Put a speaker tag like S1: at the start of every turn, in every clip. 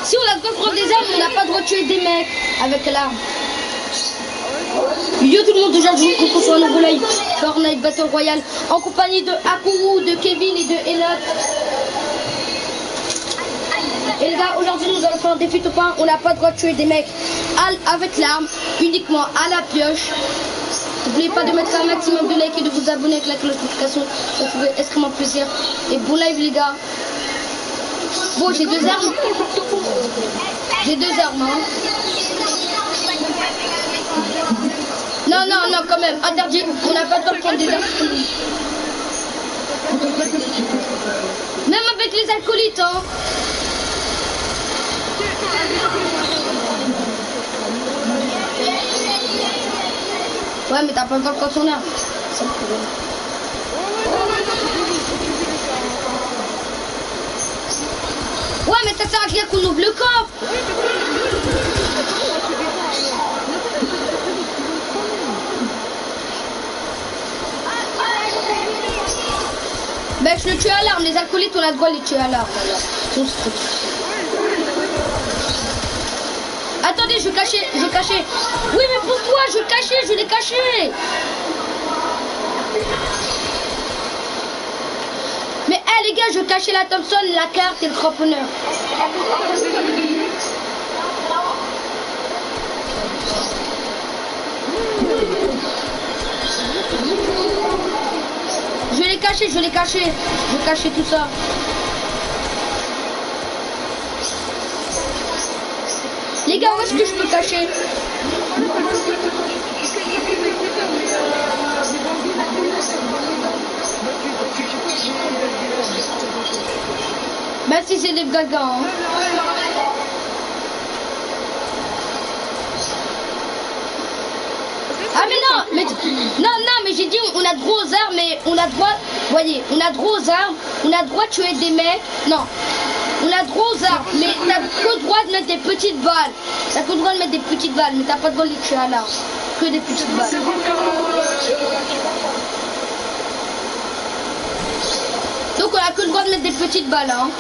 S1: Si on a le coffre des armes, on n'a pas le droit de tuer des mecs avec l'arme. Yo tout le monde, aujourd'hui on se retrouve sur un nouveau live Fortnite Battle Royale en compagnie de Akuru, de Kevin et de Enoch. Et les gars, aujourd'hui nous allons faire un défi top 1. On n'a pas le droit de tuer des mecs avec l'arme, uniquement à la pioche. N'oubliez pas de mettre un maximum de likes et de vous abonner avec la cloche de notification. Ça fait extrêmement plaisir. Et bon live les gars. Bon, j'ai deux armes. J'ai deux armes. Hein. Non, non, non, quand même. Interdit. On n'a pas le temps de prendre des armes. Même avec les acolytes. Hein. Ouais, mais t'as pas le temps de prendre son arme. C'est le problème. Ouais, mais ça sert à rien qu'on ouvre le coffre. Ben, je le tue à l'arme. Les acolytes, on a le droit de les tuer à l'arme. Attendez, je vais cacher, je vais cacher. Oui, mais pourquoi je vais cacher? Je l'ai caché. Mais hey, les gars, je vais cacher la Thompson, la carte et le cramponneur. Je l'ai caché, je l'ai caché. Je vais cacher tout ça. Les gars, où est-ce que je peux cacher? Bah si c'est des gagas. Hein. Ah mais non, mais j'ai dit on a droit aux armes, mais on a droit, voyez, on a droit aux armes, on a droit de tuer des mecs, non, on a droit aux armes, mais t'as que le droit de mettre des petites balles, t'as que le droit de mettre des petites balles, mais t'as pas le droit de les tuer à l'arme, que des petites balles. Donc on a que le droit de mettre des petites balles, hein.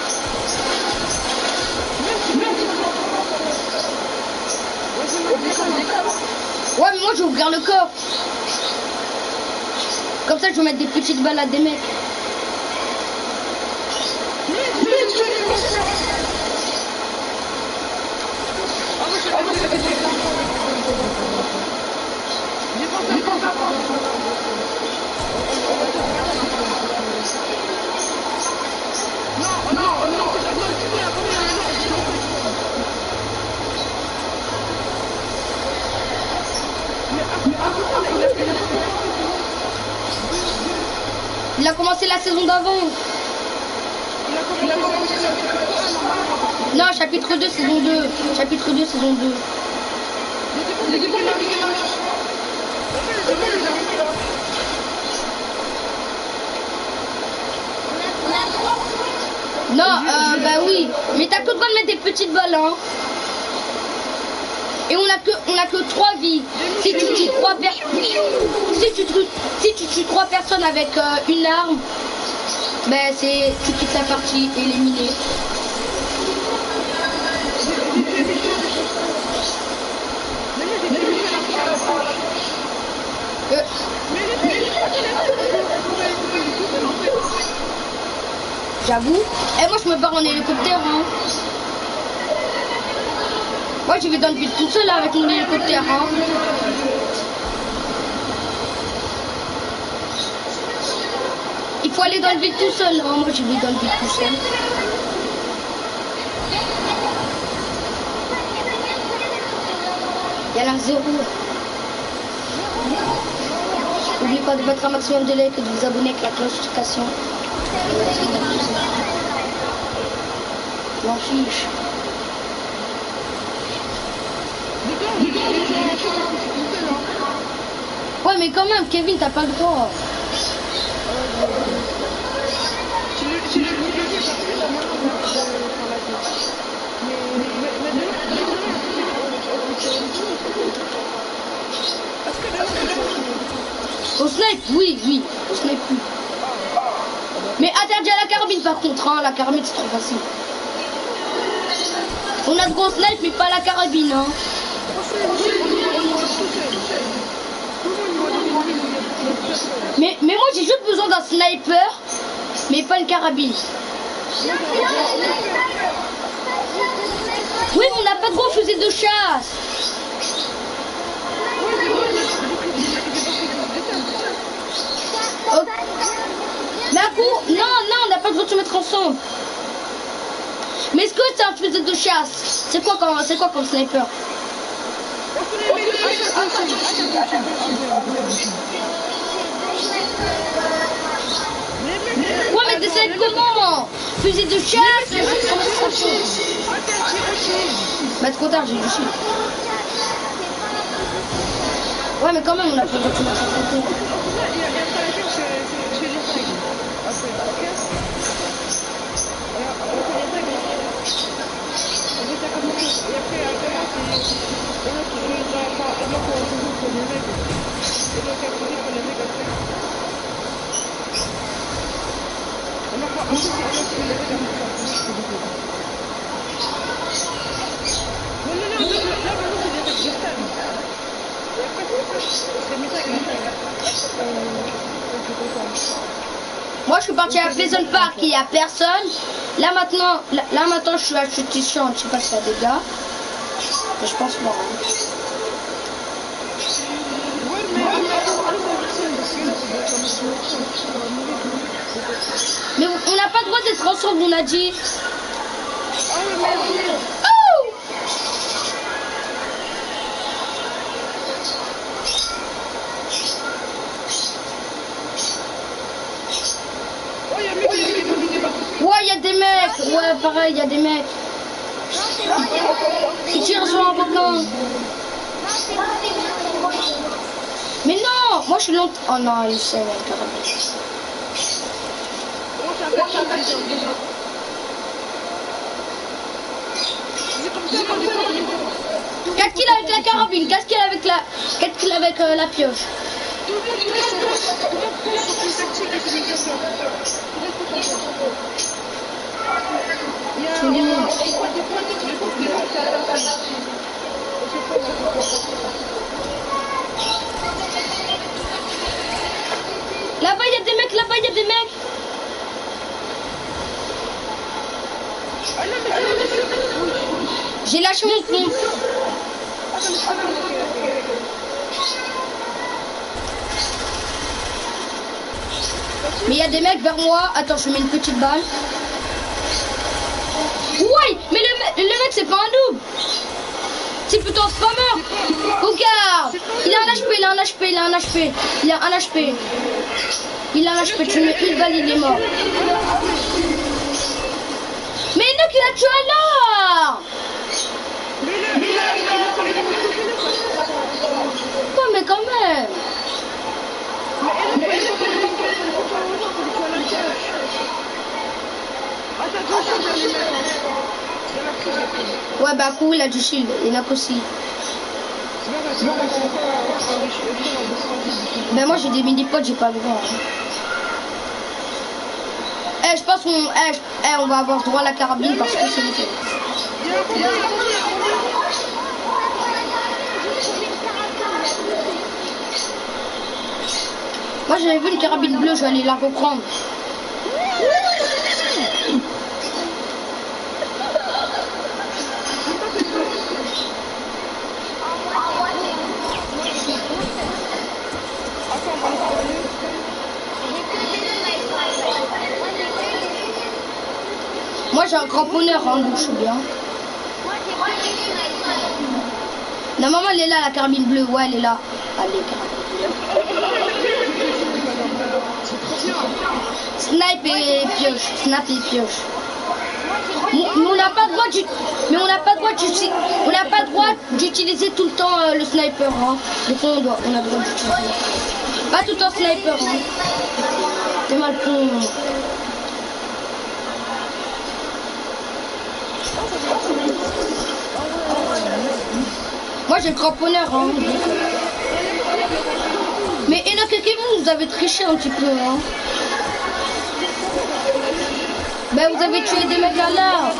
S1: Ouais, mais moi je vais ouvrir le coffre. Comme ça je vais mettre des petites balles à des mecs. Il a commencé la saison d'avant. Non, chapitre 2, saison 2. Chapitre 2, saison 2. Non, bah oui. Mais t'as que le droit de mettre des petites balles, hein. Et on a que 3 vies. Si tu tues 3 personnes, si tu tues 3 personnes avec une arme, ben c'est tu quittes la partie éliminée. J'avoue. Et moi je me barre en hélicoptère, hein. Moi je vais dans le vide tout seul avec mon hélicoptère. Hein. Il faut aller dans le vide tout seul. Hein. Moi je vais dans le vide tout seul. Il y a la 0. N'oubliez pas de mettre un maximum de likes et de vous abonner avec la cloche de notification. Je m'en fiche. Ouais mais quand même Kevin t'as pas le droit. Au snipe, oui, au snipe oui. Mais attaque déjà la carabine par contre, hein. La carabine c'est trop facile. On a de gros snipe mais pas la carabine, hein. Mais moi j'ai juste besoin d'un sniper, mais pas une carabine. Oui, mais on n'a pas de gros fusil de chasse. Oh. Mais à coup, non, on n'a pas besoin de se mettre ensemble. Mais est-ce que c'est un fusil de chasse? C'est quoi comme sniper? Ouais, mais t'essayes comment? Fusil de chasse? Bah trop tard, j'ai eu chier. Ouais, mais quand même, on a pas besoin de se mettre ensemble. Moi je suis parti à Pleasant Park, il n'y a personne. Là maintenant je suis à Chuty Champ, je sais pas si ça a des gars. Mais je pense pas. Mais on n'a pas le droit d'être ensemble, on a dit. Oh! Ouais, il y a des mecs. Ouais, pareil, il y a des mecs. Ils tirent sur un volcan. Mais non, moi je suis lente. Oh non, il sait, la carabine. 4 kills avec la carabine, 4 kills avec la pioche. Là-bas il y a des mecs, là-bas il y a des mecs. J'ai lâché mon plomb. Mais il y a des mecs vers moi. Attends, je mets une petite balle. Ouais, mais le mec c'est pas un noob. C'est plutôt un spammer. Regarde, il a un HP, il a un HP, il a un HP. Il a un HP. Il a un HP, tu mets une balle, il est mort. Mais non, il a tué un arbre. Non mais quand même. Ouais bah cool, il a du shield, il a qu'aussi. Mais moi j'ai des mini-potes, j'ai pas le droit. Eh, je pense qu'on on va avoir droit à la carabine parce que c'est le fait. Moi j'avais vu une carabine bleue, je vais aller la reprendre. Moi j'ai un cramponneur, hein, donc je suis bien. La maman elle est là, la carabine bleue, ouais elle est là. Allez, carabine bleue. Snipe et pioche, snap et pioche. Mais on n'a pas le droit d'utiliser tout le temps le sniper, hein. Donc on a le droit d'utiliser. Pas tout le temps sniper, hein. C'est mal con. Moi j'ai le cramponneur, hein. Mais Enoch et Kevin, vous avez triché un petit peu, hein. Ben vous avez tué des mecs là.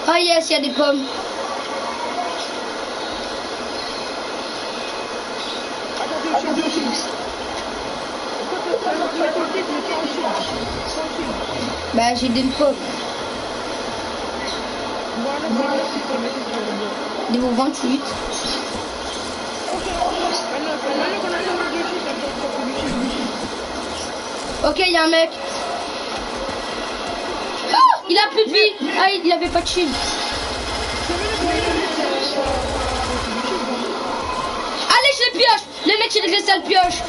S1: Ah yes, il y a des pommes. Bah j'ai des pommes. Niveau 28. Ok, il y a un mec. Oh, il a plus de vie. Ah, il avait pas de shield. Allez, je les pioche. Le mec, il reste à le pioche.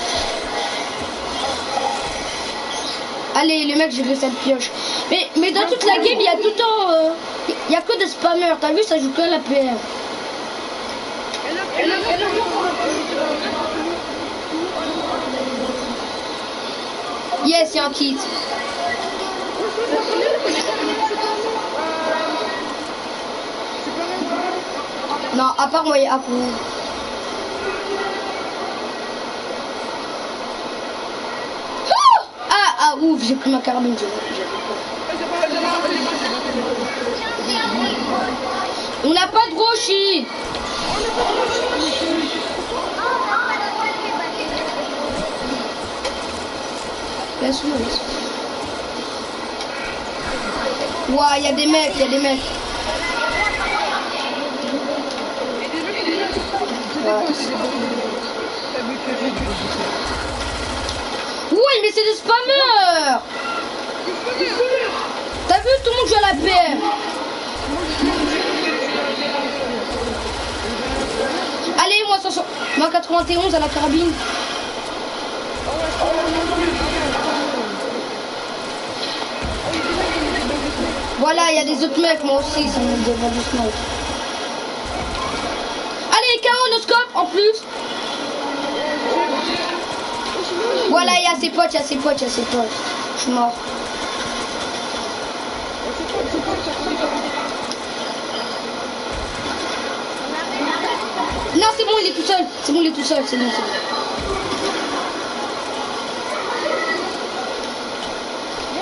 S1: Allez, les mecs, j'ai réussi à le pioche. Mais dans toute la game, il y a tout le temps... il y a que des spammers. T'as vu, ça joue que la PR. Yes, il y a un kit. Non, à part moi, il y a Apu. Ah, ouf, j'ai pris ma carabine. On n'a pas de Roshi. Laisse-le. Ouah, il y a des mecs, il y a des mecs. Oui, mais c'est des spammers. T'as vu, tout le monde joue à la paix. Allez, moi 91 à la carabine. Voilà, il y a des autres mecs, moi aussi, ça me devrait du smoke. Allez, KO, no scope en plus. Voilà, il y a ses potes, il y a ses potes, il y a ses potes. Je suis mort. Non, c'est bon, il est tout seul. C'est bon, il est tout seul, c'est bon, c'est bon.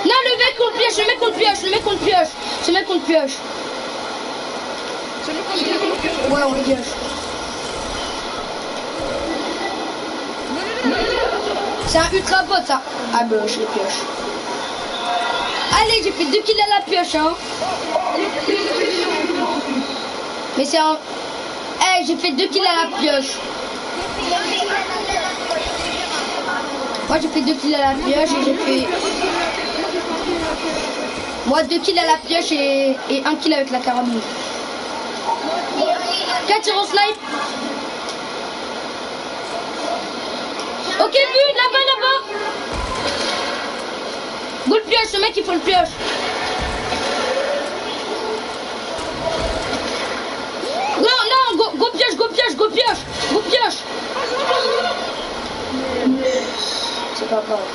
S1: Non, le mec qu'on le pioche, le mec qu'on le pioche, le mec qu'on le pioche. Ce mec qu'on le pioche. Ouais, on le pioche. C'est un ultra bot ça. Ah ben je le pioche. Allez, j'ai fait 2 kills à la pioche hein. Mais c'est un... Eh, j'ai fait 2 kills à la pioche. Moi j'ai fait 2 kills à la pioche et j'ai fait... Moi 2 kills à la pioche et 1 kill avec la carabine. 4 tirs au snipe. Ok, vu, là-bas. Go le pioche, ce mec il faut le pioche. Non, go pioche. C'est pas grave.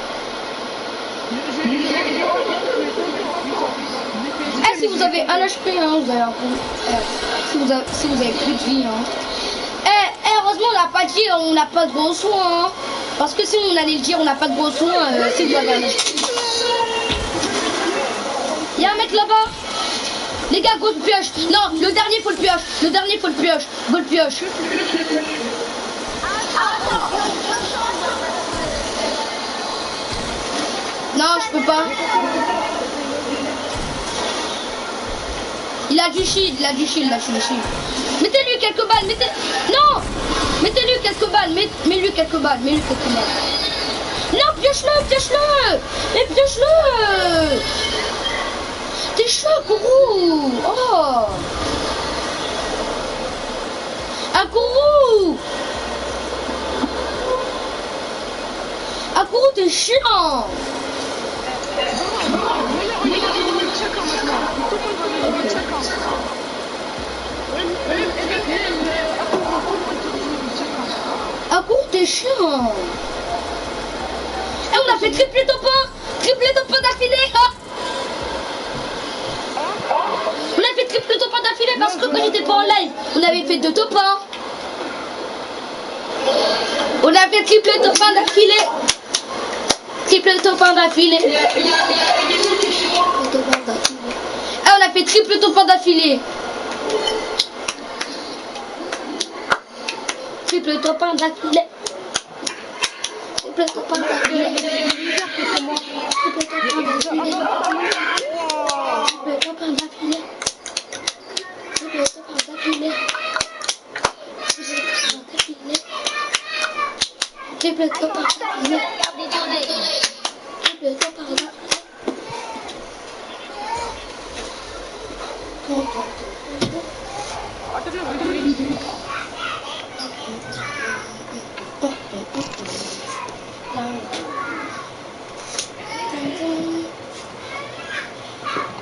S1: Eh, si vous avez un HP, hein, vous avez un peu... si vous avez plus de vie, hein. Heureusement, on n'a pas dit, on n'a pas de gros soins, hein. Parce que si on allait le dire, on n'a pas de gros soins, si vous avez un HP. Il y a un mec là-bas. Les gars, go le pioche. Non, le dernier, faut le pioche. Go le pioche. Non, je peux pas. Il a du shield, Mettez-lui quelques balles, Non, mettez-lui quelques balles, mets-lui quelques balles. Non, pioche-le. Mais pioche-le. T'es chaud, Kourou. Oh. Un Kourou. T'es chiant. T'es chiant. Et on a fait triple top 1 d'affilée. On a fait triple top 1 d'affilée parce que quand j'étais pas en live, on avait fait 2 top 1. On a fait triple top 1 d'affilée. Triple top 1 d'affilée. Ah, on a fait triple top 1 d'affilée. Triple top 1 d'affilée. Triple top 1 d'affilée. Triple top 1 d'affilée. Triple top 1 d'affilée. Triple top 1 d'affilée. Triple top 1 d'affilée. Triple top 1 d'affilée. Triple top 1 d'affilée.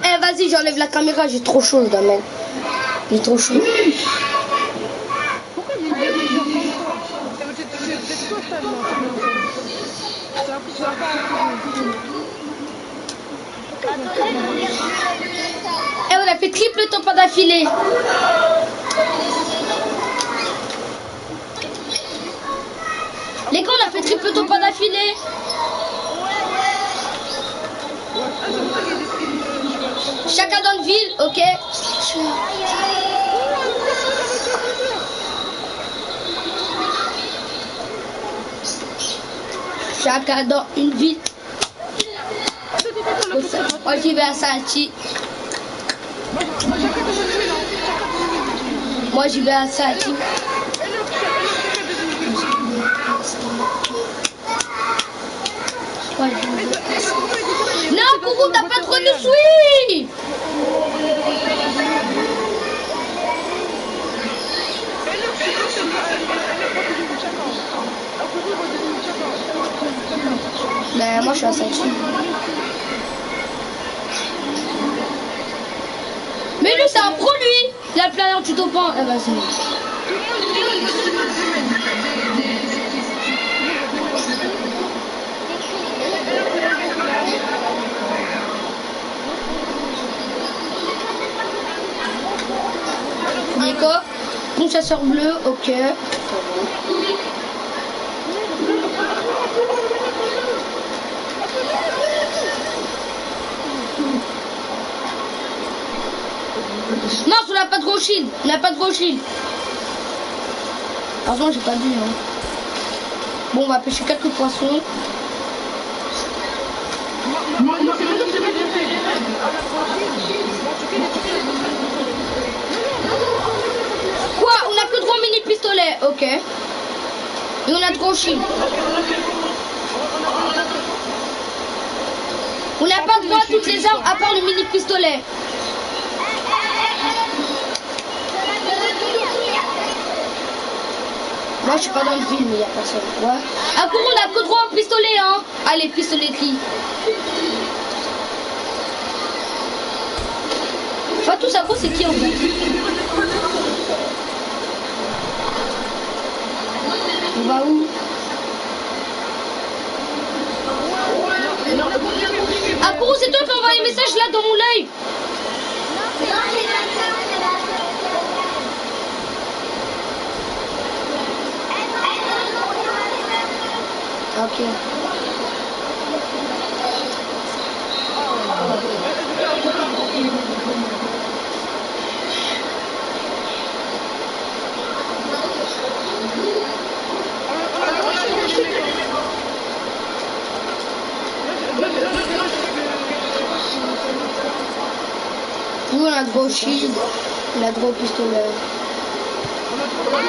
S1: Eh vas-y, j'enlève la caméra, j'ai trop chaud, je dois mettre. J'ai trop chaud.
S2: Pourquoi il y a une demi-heure comme ça? C'est quoi ça, non?
S1: Et on a fait triple top 1 d'affilée. Les gars, on a fait triple top 1 d'affilée. Chacun dans le ville, ok. Chacun dans une ville. Moi j'y vais à Salty. Moi j'y vais à Salty. Non, Kourou, t'as pas trop de suivi. Mais moi je suis à Salty. Mais lui c'est un pro lui. Il a plein en tuto pan. Eh ben c'est Nico, bon chasseur bleu, ok. Non, on n'a pas de gros shield. On n'a pas de gros shield. Heureusement, j'ai pas vu. Hein. Bon, on va pêcher quelques poissons. Quoi? On a que 3 mini pistolets. Ok. Et on a de gros shield. On n'a pas droit à toutes les armes à part le mini pistolet. Moi je suis pas dans le film, mais il n'y a personne. Ouais. À court, on a que droit au pistolet, hein. Allez, pistolet qui. Enfin, tout ça, c'est qui en fait? On va où? Ah, court, c'est toi qui envoie les messages là dans mon live. Ok. Nous on a gros shield, on a gros pistolet.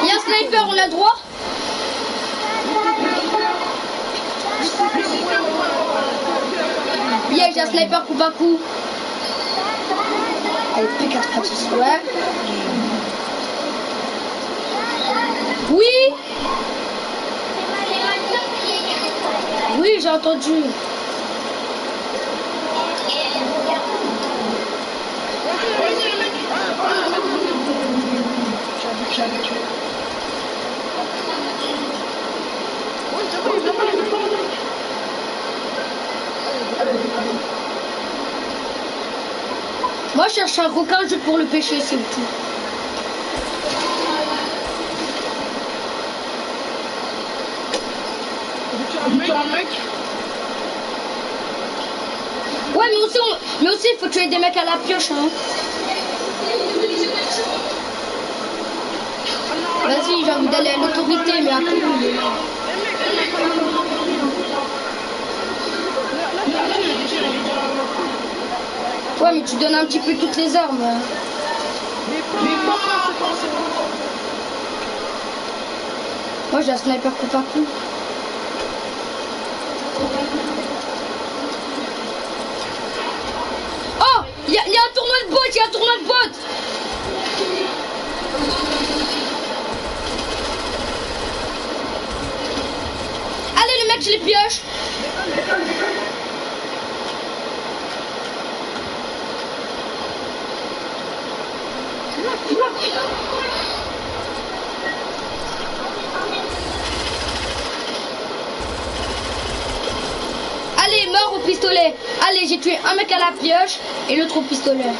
S1: Il y a un sniper, on a droit? Yeah, j'ai un sniper coup à coup. Allez, P4 ouais. Oui. Oui, j'ai entendu. Moi je cherche un requin juste pour le pêcher, c'est tout.
S2: mec.
S1: Ouais, mais aussi, il faut tuer des mecs à la pioche, hein. Vas-y, j'ai envie d'aller à l'autorité, mais après, il est là. Ouais, mais tu donnes un petit peu toutes les armes. Moi, j'ai un sniper coup par coup. Oh, il y a un tournoi de bots, il y a un tournoi de bots. Allez, les mecs, je les pioche. Allez, mort au pistolet. Allez, j'ai tué un mec à la pioche et l'autre au pistolet.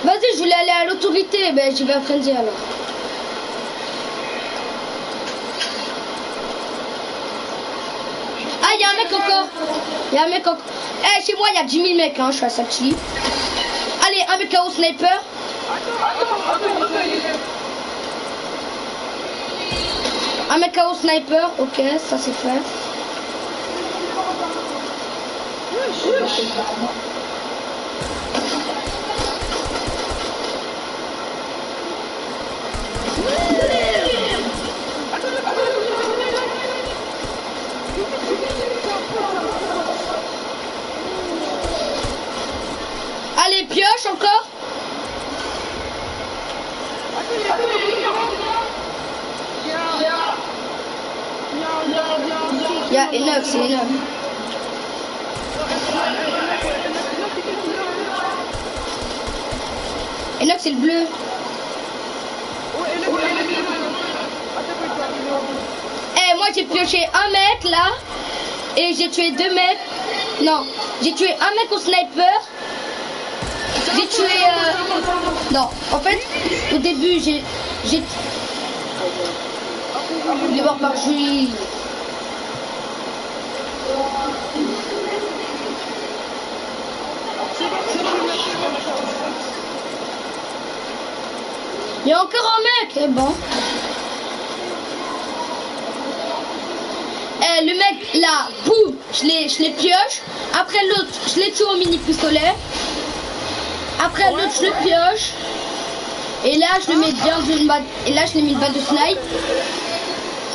S1: Vas-y, je voulais aller à l'autorité. Ben, j'y vais à Frenzy alors. Ah, il y a un mec encore. Il y a un mec encore. Eh, chez moi, il y a 10 000 mecs, hein. Je suis à Sachi. Allez, un mec au sniper. Un mec au sniper. Ok, ça c'est fait. Allez, pioche encore. Il y a Enoch, c'est Enoch. Enoch, c'est le bleu. Eh, moi j'ai pioché un mec là. Et j'ai tué 2 mecs. Non, j'ai tué un mec au sniper. J'ai tué... Non, en fait, au début, j'ai... Il est mort par Julie. Il y a encore un mec. Eh bon. Eh, le mec, là, boum, je les pioche. Après l'autre, je les tue au mini-pistolet. Après l'autre, je le pioche. Et là, je le mets bien une balle. Et là, je l'ai mis une balle de snipe.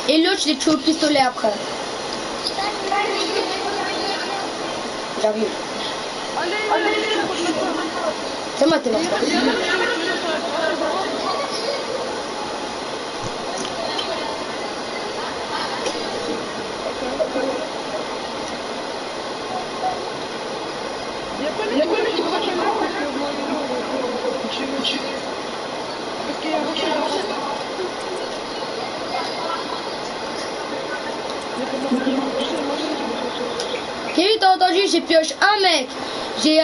S1: Et l'autre, je l'ai tué au pistolet après. J'arrive. C'est moi, t'es mort. Kevin, t'as entendu, j'ai pioché un mec. J'ai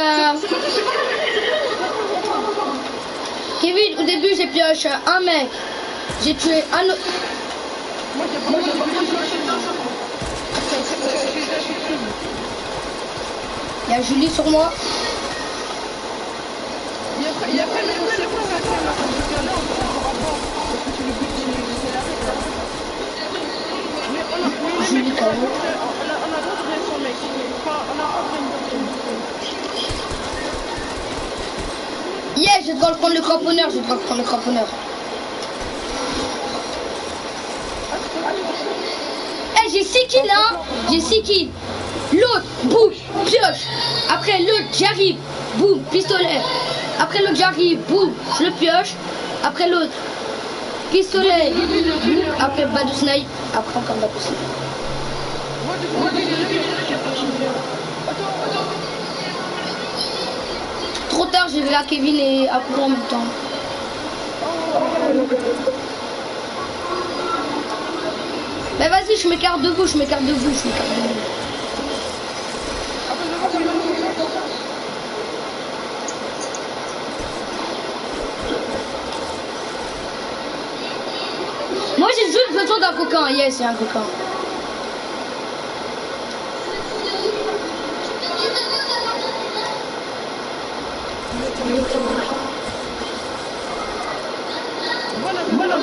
S1: Kevin, au début j'ai pioché un mec. J'ai tué un autre. Il y a Julie sur moi. Julie, t'as vu? Yeah, je vais devoir prendre le cramponneur, Eh, j'ai 6 kills, hein. J'ai 6 kills. L'autre, boum, pioche. Après l'autre, j'arrive, boum, pistolet. Après l'autre, j'arrive, boum, je le pioche. Après l'autre, pistolet, boum. Après balle de snipe. Après encore balle de snipe. Trop tard, j'ai vu là Kevin et après en même temps. Mais vas-y, je m'écarte de vous, j'ai juste besoin d'un coquin. Yes, il y a un coquin.
S2: Voilà.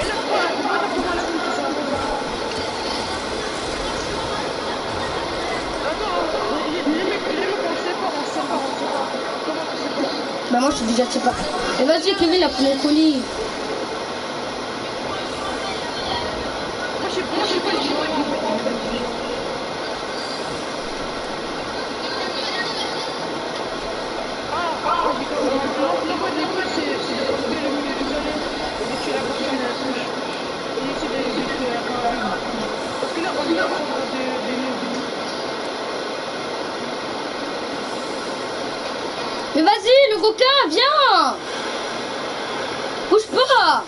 S2: Et là, voilà, comment la vie, tout ça. Attends, les mecs, on sait pas. Comment tu sais pas?
S1: Bah moi je te dis déjà, je sais pas. Et vas-y Kevin, a pris mon colis.
S2: Moi, je sais pas, la voie de l'école, c'est de porter le milieu isolé et de tuer la personne à la touche. Et essayer de tuer la carabine. Parce que là, on est en train des néophytes.
S1: Mais vas-y, le coquin, viens. Bouge pas.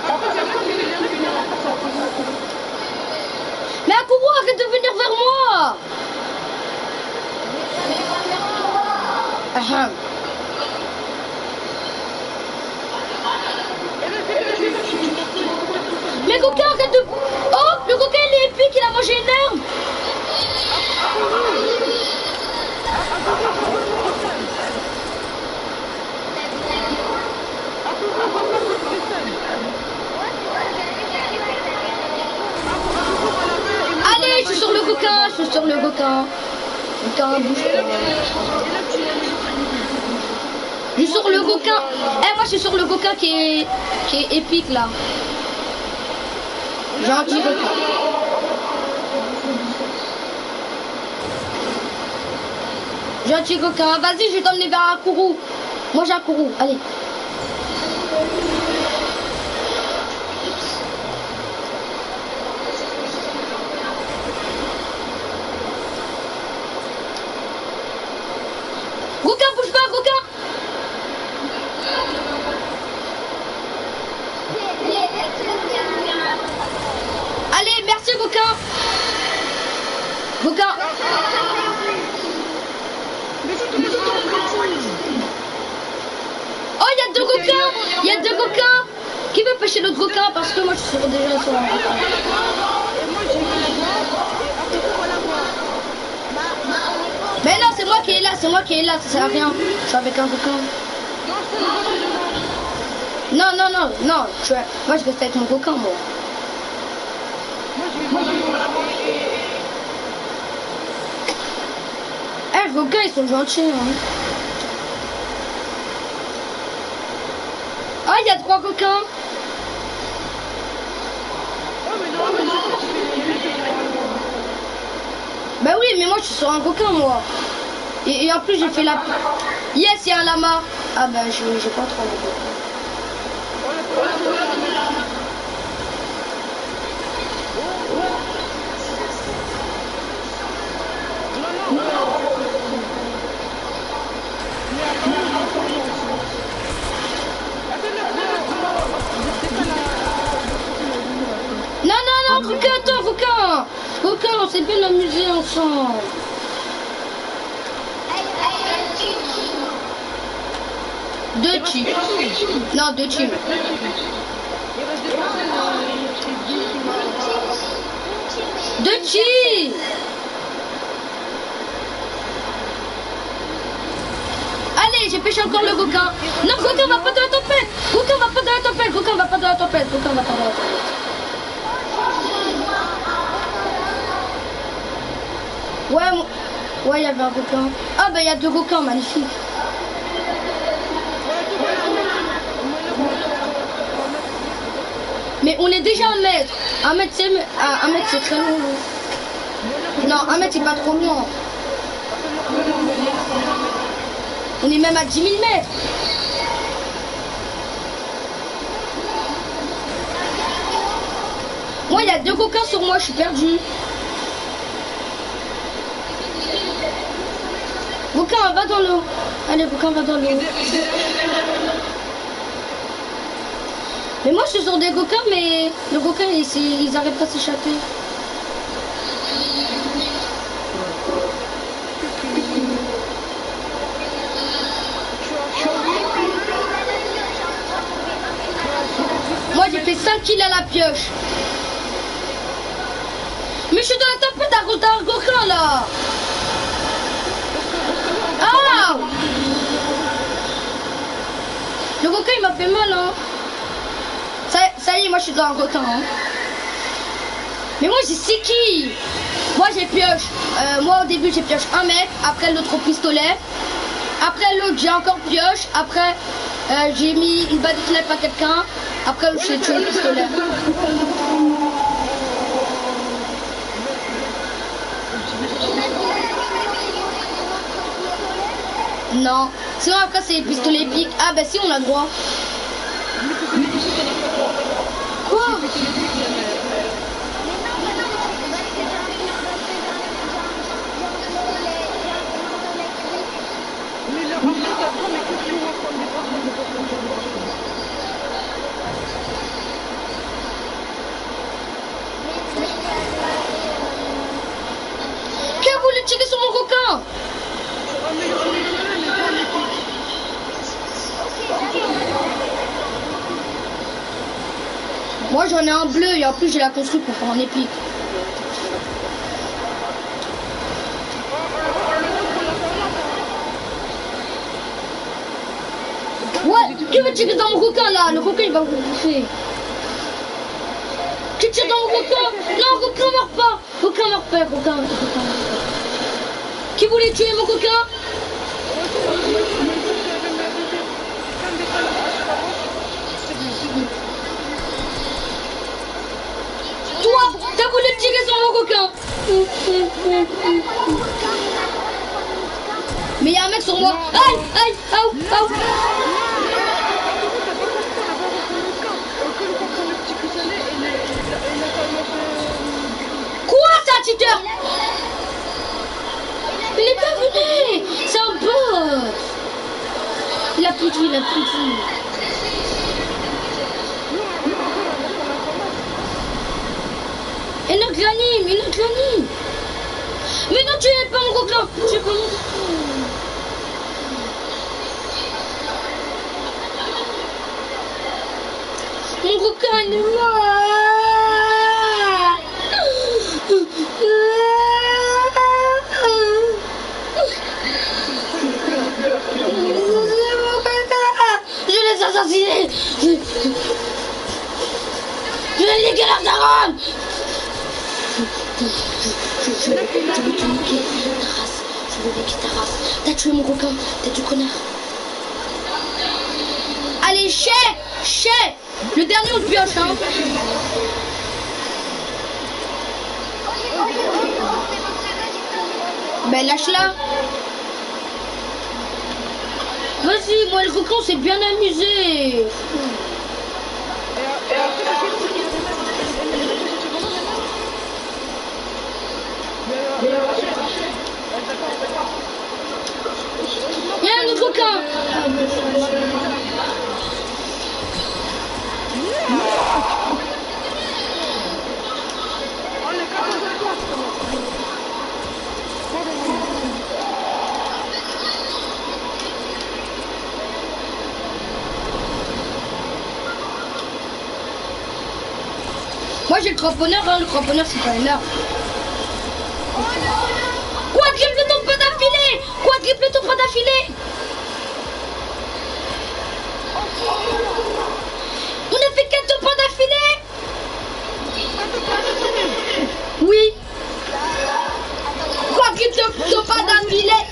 S2: Après, c'est après que les gens viennent après ça.
S1: Mais Akuro, arrête de venir vers moi. Ahem. Mais coquin, arrête de... Oh, le coquin il est épique, il a mangé une herbe. Allez, je suis sur le coquin, Coquin, bouge pas. Je suis sur le coquin. Eh, moi je suis sur le coquin qui est épique là. J'ai un petit coquin. J'ai un petit coquin. Vas-y, je vais t'emmener vers un courroux. Moi j'ai un courroux. Allez. Coquin, bouge pas, coquin. Allez, merci coquin. Coquin. Oh, il y a deux coquins. Qui veut pêcher l'autre coquin? Parce que moi je suis déjà sur un coquin. Mais non, c'est moi qui est là, ça sert à rien. Je suis avec un coquin. Non, moi je reste avec mon coquin, moi. Eh, les coquins, ils sont gentils, hein. Ah, il y a 3 coquins. Bah oui, mais moi je suis sur un coquin, moi. Et en plus j'ai fait la... Yes, il y a un lama. Ah bah j'ai pas trop de coquins. Non, coquin, attends, coquin, on s'est bien amusé ensemble. Deux teams. Non, 2 teams. Deux teams. Allez, j'ai pêché encore le coquin. Non, coquin va pas dans la tempête. Coquin va pas dans la tempête. Ouais, il y avait un coquin. Ah bah il y a 2 coquins, magnifique. Mais on est déjà 1 mètre. 1 mètre c'est très long. Non, 1 mètre c'est pas trop long. On est même à 10 000 mètres. Moi il y a 2 coquins sur moi, je suis perdu. Coquin, va dans l'eau. Allez, coquin, va dans l'eau. Mais moi, je suis sur des coquins, mais le coquin, ils arrêtent pas de s'échapper. Moi j'ai fait 5 kills à la pioche. Mais je suis dans la tempête à cause d'un coquin là. Ah! Le coquin il m'a fait mal hein. Ça y est, moi je suis dans un coquin hein. Mais moi j'ai 6 kills. Moi j'ai pioche. Moi au début j'ai pioche un mec, après l'autre au pistolet. Après l'autre j'ai encore pioche. Après j'ai mis une balle de clap à quelqu'un. Après j'ai tué le pistolet. Non. Sinon après c'est le pistolet épique. Ah bah si on a le droit. Quoi? Qui a voulu tirer sur mon coquin? Moi j'en ai un bleu et en plus j'ai la construit pour faire un épique. Ouais, qui veut tirer dans mon coquin là? Le coquin il va vous bouffer. Qui tire dans mon coquin? Non, coquin meurt pas. Coquin meurt pas, coquin. Qui voulait tuer mon coquin? Toi, t'as voulu tirer sur mon coquin. Mais il y a un mec sur moi. Aïe, aïe, aou, aou. Quoi, c'est un cheater? Il est pas venu. C'est un bot. Il a tout dit, il a tout dit. Il nous granime, il nous granime. Mais non, tu n'es pas mon coquin. Tu es pas mon coquin. Mon coquin, il est mort. Je l'ai assassiné. Je l'ai niqué la daronne. Je vais te niquer ta race. Je vais niquer ta race. T'as tué mon coquin. T'es du connard. Allez, chais. Le dernier on le pioche, hein. Ben lâche-la. Vas-y, moi le coquin s'est bien amusé. Il y a un autre coquin. Moi j'ai le cramponneur, hein. Le cramponneur c'est pas une arme. Quadruple ton pas d'affilée. Quadruple ton pas d'affilée. On a fait 4 pas d'affilée. Oui. Quadruple ton pas d'affilée.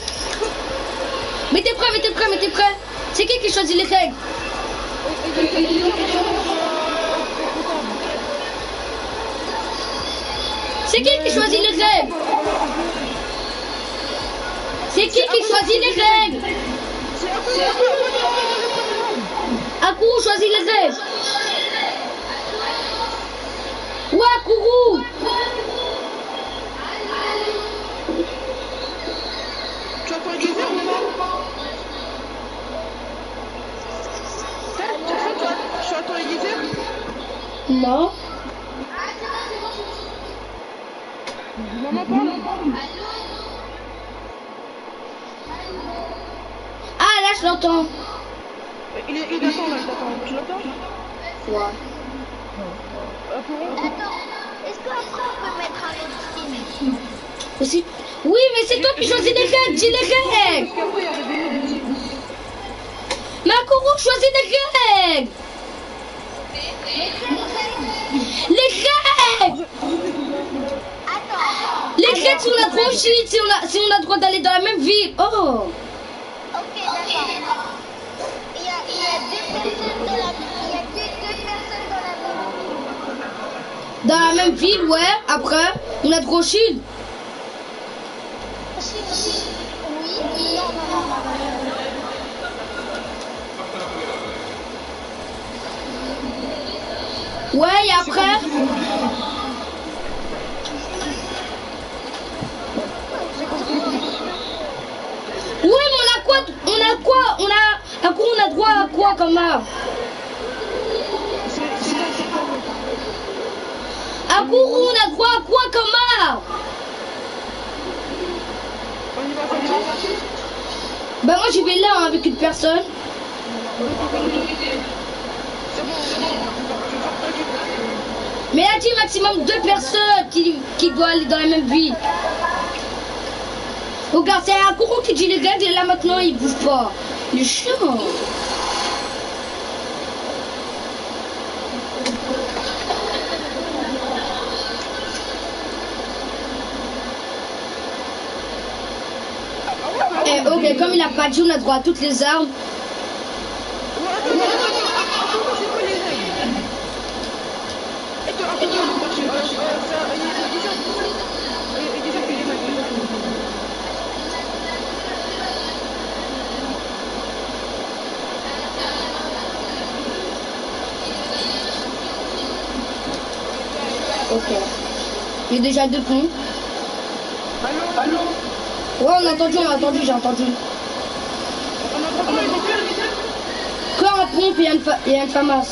S1: Mais t'es prêt. C'est qui choisit les règles? C'est qui choisit les règles? C'est qui choisit les règles? Akourou choisit les règles. Ouais, Akourou.
S2: Tu vas pas le guiser ou pas? Tu attends les guiser?
S1: Non.
S2: Maman parle.
S1: Ah là je l'entends.
S2: Il attend là, je l'attends. Tu l'attends?
S1: Ouais.
S3: Attends, est-ce qu'après on peut mettre un autre skin?
S1: Oui, mais c'est toi qui choisis les règles, dis les règles.
S2: Parce qu'après, il y aurait des nouveaux skins.
S1: Makuru, choisis les règles. Les règles.
S3: Attends.
S1: Les règles, si on a trop shit, si on a le droit d'aller dans la même ville. Oh.
S3: Ok, d'accord. Il y a deux personnes dans la ville. Il y a que deux personnes dans la
S1: Dans
S3: ville.
S1: la même ville, ouais. Après, on a trop shield.
S3: Oui, non.
S1: Ouais, et après. Oui, mais on a quoi? On a quoi? On a droit à quoi comme arme? À Kourou, on a droit à quoi comme arme?
S2: On y va comme ça?
S1: Bah moi j'y vais là hein, avec une personne.
S2: C'est bon.
S1: Mais là dit maximum 2 personnes qui doivent aller dans la même ville. Regarde, c'est à Kourou qui dit les gars, et là maintenant il bouge pas. Il est chiant. Ok, comme il a pas dit, on a droit à toutes les armes. Ok. J'ai déjà 2 points.
S2: Allô?
S1: Ouais, on a entendu, j'ai entendu. Quand un pompe et un FAMAS.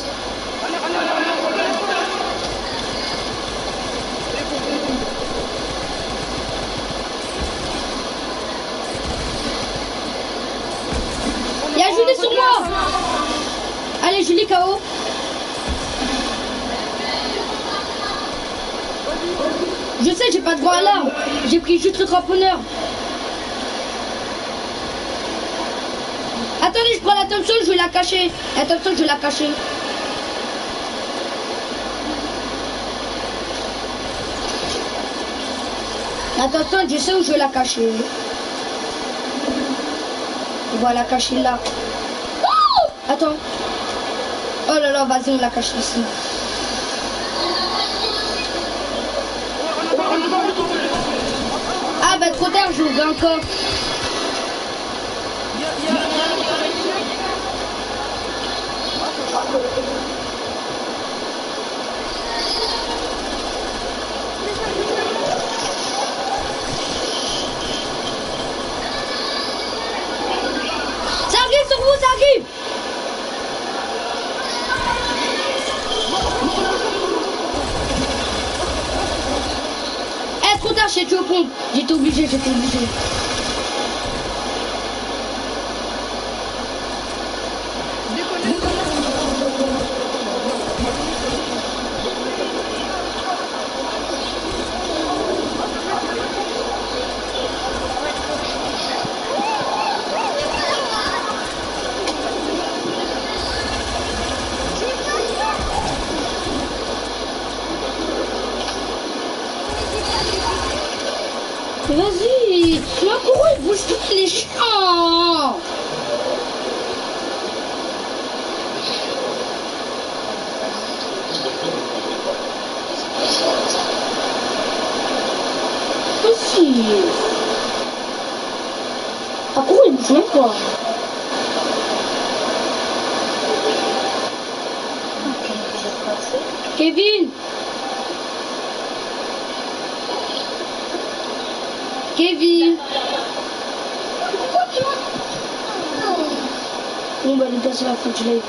S1: Il y a Julie sur moi. Allez, Julie KO. Je sais, j'ai pas de droit à l'arme. J'ai pris juste le cramponneur. Attendez, je prends la Thompson, je vais la cacher. La Thompson, je vais la cacher. La Thompson, je sais où je vais la cacher. On va la cacher là. Oh, attends. Oh là là, vas-y, on la cache ici. Ah bah trop tard, j'ouvre encore. Ça arrive sur vous, ça arrive. Eh, trop tard, j'ai tué au pompe. J'étais obligé. Vas-y, ma courroux, il bouge tout, il est chiant. Vas-y. Ma courroux, il bouge même pas. Kevin. Bon bah les gars, c'est la faute, je l'ai vu.